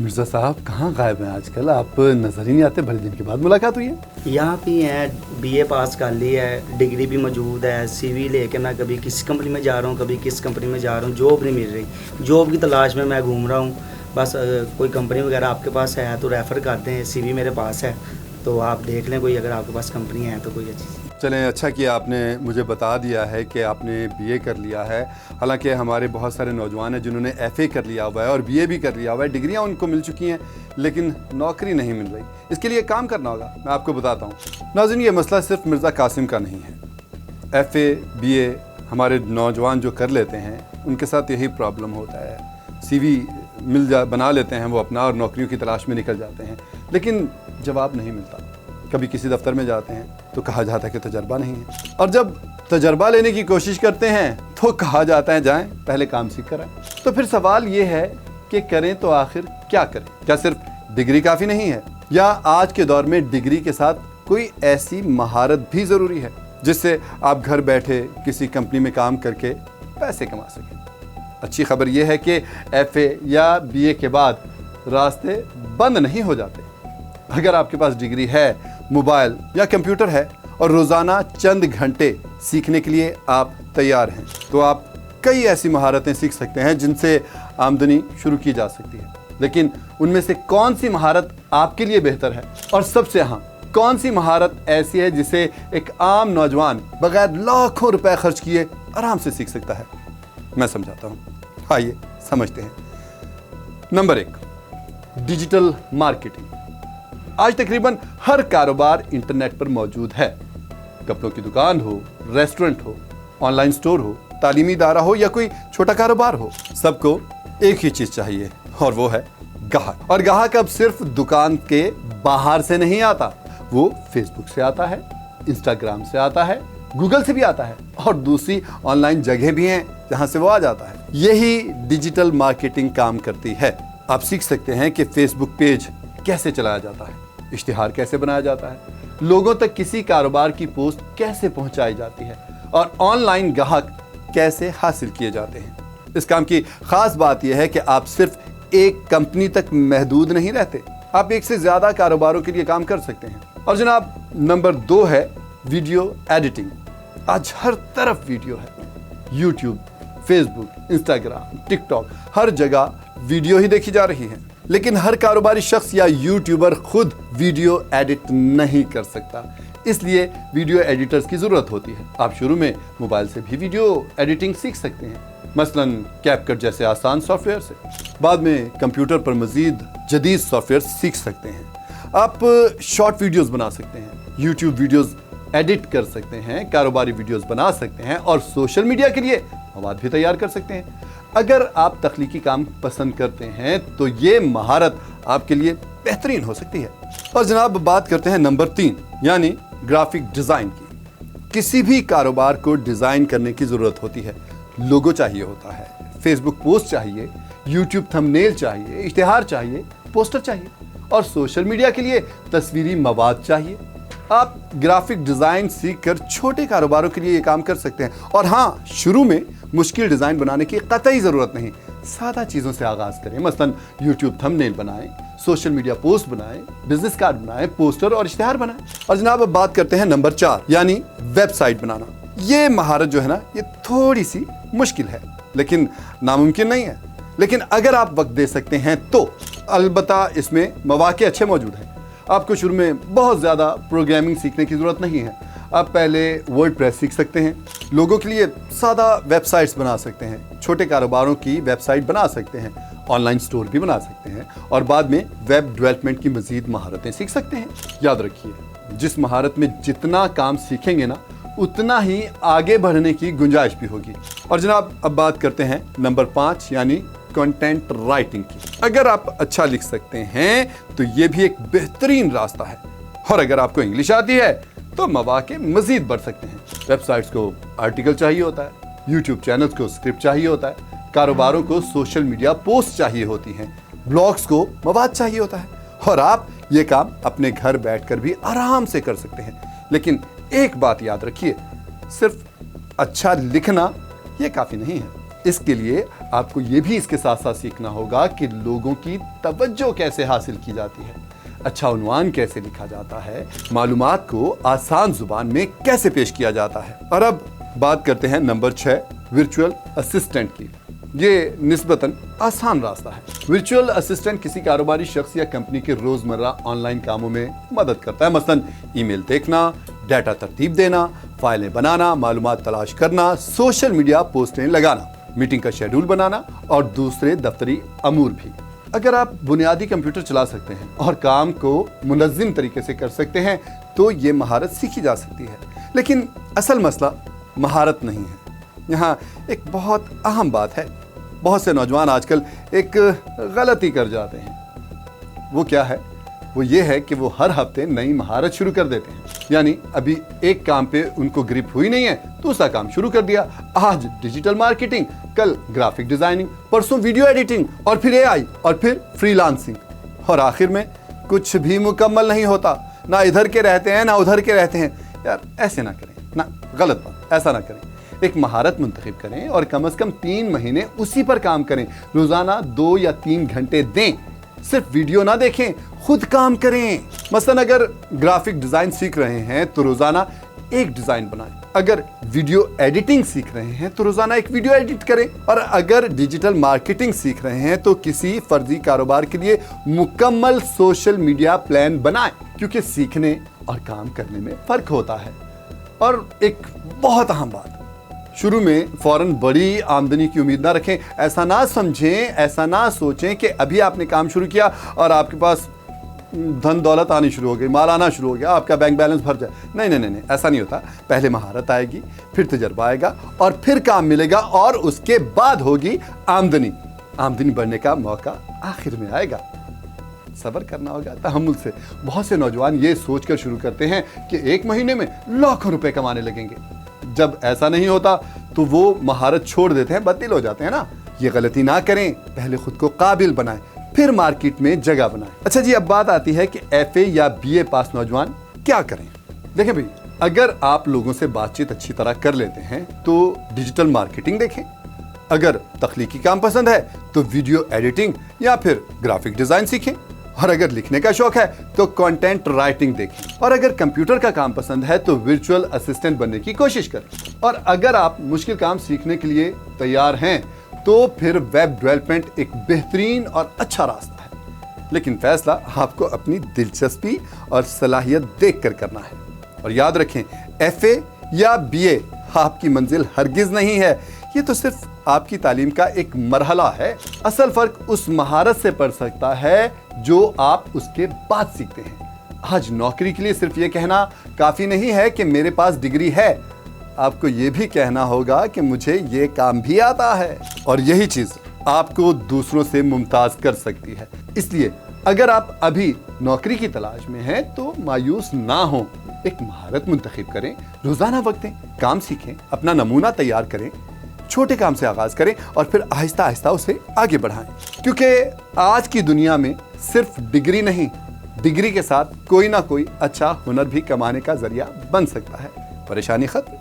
مرزا صاحب کہاں غائب ہیں آج کل؟ آپ نظر ہی نہیں آتے، بڑے دن کے بعد ملاقات ہوئی ہے۔ یہاں بھی ہیں، بی اے پاس کر لی ہے، ڈگری بھی موجود ہے، سی وی لے کے میں کبھی کس کمپنی میں جا رہا ہوں، کبھی کس کمپنی میں جا رہا ہوں، جاب نہیں مل رہی، جاب کی تلاش میں گھوم رہا ہوں۔ بس کوئی کمپنی وغیرہ آپ کے پاس ہے تو ریفر کر دیں، سی وی میرے پاس ہے تو آپ دیکھ لیں، کوئی اگر آپ کے پاس کمپنی ہے تو کوئی اچھی۔ چلیں، اچھا کیا آپ نے مجھے بتا دیا ہے کہ آپ نے بی اے کر لیا ہے۔ حالانکہ ہمارے بہت سارے نوجوان ہیں جنہوں نے ایف اے کر لیا ہوا ہے اور بی اے بھی کر لیا ہوا ہے، ڈگریاں ان کو مل چکی ہیں لیکن نوکری نہیں مل رہی۔ اس کے لیے کام کرنا ہوگا، میں آپ کو بتاتا ہوں۔ ناظرین، یہ مسئلہ صرف مرزا قاسم کا نہیں ہے۔ ایف اے بی اے ہمارے نوجوان جو کر لیتے ہیں ان کے ساتھ یہی پرابلم ہوتا ہے۔ سی وی بنا لیتے ہیں وہ اپنا اور نوکریوں کی تلاش میں نکل جاتے ہیں، لیکن جواب نہیں ملتا۔ کبھی کسی دفتر میں جاتے ہیں تو کہا جاتا ہے کہ تجربہ نہیں ہے، اور جب تجربہ لینے کی کوشش کرتے ہیں تو کہا جاتا ہے جائیں پہلے کام سیکھ کر آئیں۔ تو پھر سوال یہ ہے کہ کریں تو آخر کیا کریں؟ کیا صرف ڈگری کافی نہیں ہے، یا آج کے دور میں ڈگری کے ساتھ کوئی ایسی مہارت بھی ضروری ہے جس سے آپ گھر بیٹھے کسی کمپنی میں کام کر کے پیسے کما سکیں؟ اچھی خبر یہ ہے کہ ایف اے یا بی اے کے بعد راستے بند نہیں ہو جاتے۔ اگر آپ کے پاس ڈگری ہے، موبائل یا کمپیوٹر ہے اور روزانہ چند گھنٹے سیکھنے کے لیے آپ تیار ہیں تو آپ کئی ایسی مہارتیں سیکھ سکتے ہیں جن سے آمدنی شروع کی جا سکتی ہے۔ لیکن ان میں سے کون سی مہارت آپ کے لیے بہتر ہے، اور سب سے اہم کون سی مہارت ایسی ہے جسے ایک عام نوجوان بغیر لاکھوں روپے خرچ کیے آرام سے سیکھ سکتا ہے؟ میں سمجھاتا ہوں، آئیے سمجھتے ہیں۔ Number 1، digital marketing. آج تقریباً ہر کاروبار انٹرنیٹ پر موجود ہے۔ کپڑوں کی دکان ہو، ریسٹورنٹ ہو، آن لائن سٹور ہو، تعلیمی ادارہ ہو یا کوئی چھوٹا کاروبار ہو، سب کو ایک ہی چیز چاہیے، اور وہ ہے گاہک۔ اور گاہک اب صرف دکان کے باہر سے نہیں آتا، وہ فیس بک سے آتا ہے، انسٹاگرام سے آتا ہے، گوگل سے بھی آتا ہے، اور دوسری آن لائن جگہیں بھی ہیں جہاں سے وہ آ جاتا ہے۔ یہی ڈیجیٹل مارکیٹنگ کام کرتی ہے۔ آپ سیکھ سکتے ہیں کہ فیس بک پیج کیسے چلایا جاتا ہے، اشتہار کیسے بنایا جاتا ہے، لوگوں تک کسی کاروبار کی پوسٹ کیسے پہنچائی جاتی ہے، اور آن لائن گاہک کیسے حاصل کیے جاتے ہیں۔ اس کام کی خاص بات یہ ہے کہ آپ صرف ایک کمپنی تک محدود نہیں رہتے، آپ ایک سے زیادہ کاروباروں کے لیے کام کر سکتے ہیں۔ اور جناب، نمبر 2 ہے ویڈیو ایڈیٹنگ۔ آج ہر طرف ویڈیو ہے، یوٹیوب، فیس بک، انسٹاگرام، ٹک ٹاک، ہر جگہ ویڈیو ہی دیکھی جا رہی ہے۔ لیکن ہر کاروباری شخص یا یوٹیوبر خود ویڈیو ایڈٹ نہیں کر سکتا، اس لیے ویڈیو ایڈیٹرز کی ضرورت ہوتی ہے۔ آپ شروع میں موبائل سے بھی ویڈیو ایڈیٹنگ سیکھ سکتے ہیں، مثلاً کیپ کٹ جیسے آسان سافٹ ویئر سے۔ بعد میں کمپیوٹر پر مزید جدید سافٹ ویئر سیکھ سکتے ہیں۔ آپ شارٹ ویڈیوز بنا سکتے ہیں، یوٹیوب ویڈیوز ایڈٹ کر سکتے ہیں، کاروباری ویڈیوز بنا سکتے ہیں، اور سوشل میڈیا کے لیے مواد بھی تیار کر سکتے ہیں۔ اگر آپ تخلیقی کام پسند کرتے ہیں تو یہ مہارت آپ کے لیے بہترین ہو سکتی ہے۔ اور جناب، بات کرتے ہیں نمبر 3 یعنی گرافک ڈیزائن کی۔ کسی بھی کاروبار کو ڈیزائن کرنے کی ضرورت ہوتی ہے۔ لوگو چاہیے ہوتا ہے، فیس بک پوسٹ چاہیے، یوٹیوب تھمبنیل چاہیے، اشتہار چاہیے، پوسٹر چاہیے، اور سوشل میڈیا کے لیے تصویری مواد چاہیے۔ آپ گرافک ڈیزائن سیکھ کر چھوٹے کاروباروں کے لیے یہ کام کر سکتے ہیں۔ اور ہاں، شروع میں مشکل ڈیزائن بنانے کی قطعی ضرورت نہیں، سادہ چیزوں سے آغاز کریں، مثلاً یوٹیوب تھمبنیل بنائیں، سوشل میڈیا پوسٹ بنائیں، بزنس کارڈ بنائیں، پوسٹر اور اشتہار بنائیں۔ اور جناب، اب بات کرتے ہیں نمبر 4 یعنی ویب سائٹ بنانا۔ یہ مہارت جو ہے نا، یہ تھوڑی سی مشکل ہے لیکن ناممکن نہیں ہے۔ لیکن اگر آپ وقت دے سکتے ہیں تو البتہ اس میں مواقع اچھے موجود ہیں۔ آپ کو شروع میں بہت زیادہ پروگرامنگ سیکھنے کی ضرورت نہیں ہے۔ آپ پہلے ورڈ پریس سیکھ سکتے ہیں، لوگوں کے لیے سادہ ویب سائٹس بنا سکتے ہیں، چھوٹے کاروباروں کی ویب سائٹ بنا سکتے ہیں، آن لائن سٹور بھی بنا سکتے ہیں، اور بعد میں ویب ڈیولپمنٹ کی مزید مہارتیں سیکھ سکتے ہیں۔ یاد رکھیے، جس مہارت میں جتنا کام سیکھیں گے نا، اتنا ہی آگے بڑھنے کی گنجائش بھی ہوگی۔ اور جناب، اب بات کرتے ہیں نمبر 5 یعنی کنٹینٹ رائٹنگ کی۔ اگر آپ اچھا لکھ سکتے ہیں تو یہ بھی ایک بہترین راستہ ہے، اور اگر آپ کو انگلش آتی ہے تو مواقع مزید بڑھ سکتے ہیں۔ ویب سائٹس کو آرٹیکل چاہیے ہوتا ہے، یوٹیوب چینلز کو اسکرپٹ چاہیے ہوتا ہے، کاروباروں کو سوشل میڈیا پوسٹ چاہیے ہوتی ہیں، بلاگز کو مواد چاہیے ہوتا ہے، اور آپ یہ کام اپنے گھر بیٹھ کر بھی آرام سے کر سکتے ہیں۔ لیکن ایک بات یاد رکھیے، صرف اچھا لکھنا یہ کافی نہیں ہے، اس کے لیے آپ کو یہ بھی اس کے ساتھ ساتھ سیکھنا ہوگا کہ لوگوں کی توجہ کیسے حاصل کی جاتی ہے، اچھا عنوان کیسے لکھا جاتا ہے، معلومات کو آسان زبان میں کیسے پیش کیا جاتا ہے۔ اور اب بات کرتے ہیں نمبر 6 ورچوئل اسسٹنٹ کی۔ یہ نسبتاً آسان راستہ ہے۔ ورچوئل اسسٹنٹ کسی کاروباری شخص یا کمپنی کے روزمرہ آن لائن کاموں میں مدد کرتا ہے، مثلاً ای میل دیکھنا، ڈیٹا ترتیب دینا، فائلیں بنانا، معلومات تلاش کرنا، سوشل میڈیا پوسٹیں لگانا، میٹنگ کا شیڈول بنانا اور دوسرے دفتری امور بھی۔ اگر آپ بنیادی کمپیوٹر چلا سکتے ہیں اور کام کو منظم طریقے سے کر سکتے ہیں تو یہ مہارت سیکھی جا سکتی ہے، لیکن اصل مسئلہ مہارت نہیں ہے۔ یہاں ایک بہت اہم بات ہے، بہت سے نوجوان آج کل ایک غلطی کر جاتے ہیں۔ وہ کیا ہے؟ وہ یہ ہے کہ وہ ہر ہفتے نئی مہارت شروع کر دیتے ہیں، یعنی ابھی ایک کام پہ ان کو گرپ ہوئی نہیں ہے، دوسرا کام شروع کر دیا۔ آج ڈیجیٹل مارکیٹنگ، کل گرافک ڈیزائننگ، پرسوں ویڈیو ایڈیٹنگ، اور پھر اے آئی، اور پھر فری لانسنگ، اور آخر میں کچھ بھی مکمل نہیں ہوتا، نہ ادھر کے رہتے ہیں نہ ادھر کے رہتے ہیں۔ یار ایسے نہ کریں، نہ، غلط بات، ایسا نہ کریں۔ ایک مہارت منتخب کریں اور کم از کم 3 مہینے اسی پر کام کریں، روزانہ 2 یا 3 گھنٹے دیں، صرف ویڈیو نہ دیکھیں، خود کام کریں۔ مثلا اگر گرافک ڈیزائن سیکھ رہے ہیں تو روزانہ ایک ڈیزائن بنائیں، اگر ویڈیو ایڈیٹنگ سیکھ رہے ہیں تو روزانہ ایک ویڈیو ایڈٹ کریں، اور اگر ڈیجیٹل مارکیٹنگ سیکھ رہے ہیں تو کسی فرضی کاروبار کے لیے مکمل سوشل میڈیا پلان بنائیں، کیونکہ سیکھنے اور کام کرنے میں فرق ہوتا ہے۔ اور ایک بہت اہم بات، شروع میں فوراً بڑی آمدنی کی امید نہ رکھیں، ایسا نہ سمجھیں، ایسا نہ سوچیں کہ ابھی آپ نے کام شروع کیا اور آپ کے پاس دھن دولت آنی شروع ہو گئی، مال آنا شروع ہو گیا، آپ کا بینک بیلنس بھر جائے۔ نہیں، ایسا نہیں ہوتا۔ پہلے مہارت آئے گی، پھر تجربہ آئے گا، اور پھر کام ملے گا، اور اس کے بعد ہوگی آمدنی۔ آمدنی بڑھنے کا موقع آخر میں آئے گا۔ صبر کرنا ہوگا، تحمل سے۔ بہت سے نوجوان یہ سوچ کر شروع کرتے ہیں کہ 1 مہینے میں لاکھوں روپے کمانے لگیں گے۔ جب ایسا نہیں ہوتا تو وہ مہارت چھوڑ دیتے ہیں، بدل ہو جاتے ہیں نا۔ یہ غلطی نہ کریں، پہلے خود کو قابل بنائیں، پھر مارکیٹ میں جگہ بنائیں۔ اچھا جی، اب بات آتی ہے کہ ایف اے یا بی اے پاس نوجوان کیا کریں۔ دیکھیں بھائی، اگر آپ لوگوں سے بات چیت اچھی طرح کر لیتے ہیں تو ڈیجیٹل مارکیٹنگ دیکھیں، اگر تخلیقی کام پسند ہے تو ویڈیو ایڈیٹنگ یا پھر گرافک ڈیزائن سیکھیں، اور اگر لکھنے کا شوق ہے تو کنٹینٹ رائٹنگ دیکھیں، اور اگر کمپیوٹر کا کام پسند ہے تو ورچوئل اسسٹنٹ بننے کی کوشش کریں، اور اگر آپ مشکل کام سیکھنے کے لیے تیار ہیں تو پھر ویب ڈیولپمنٹ ایک بہترین اور اچھا راستہ ہے، لیکن فیصلہ آپ کو اپنی دلچسپی اور صلاحیت دیکھ کر کرنا ہے۔ اور یاد رکھیں، ایف اے یا بی اے آپ کی منزل ہرگز نہیں ہے، یہ تو صرف آپ کی تعلیم کا ایک مرحلہ ہے۔ اصل فرق اس مہارت سے پڑ سکتا ہے جو آپ اس کے بعد سیکھتے ہیں۔ آج نوکری کے لیے صرف یہ کہنا کافی نہیں ہے کہ میرے پاس ڈگری ہے، آپ کو یہ بھی کہنا ہوگا کہ مجھے یہ کام بھی آتا ہے، اور یہی چیز آپ کو دوسروں سے ممتاز کر سکتی ہے۔ اس لیے اگر آپ ابھی نوکری کی تلاش میں ہیں تو مایوس نہ ہوں، ایک مہارت منتخب کریں، روزانہ وقت دیں، کام سیکھیں، اپنا نمونہ تیار کریں، چھوٹے کام سے آغاز کریں اور پھر آہستہ آہستہ اسے آگے بڑھائیں، کیونکہ آج کی دنیا میں صرف ڈگری نہیں، ڈگری کے ساتھ کوئی نہ کوئی اچھا ہنر بھی کمانے کا ذریعہ بن سکتا ہے۔ پریشانی ختم۔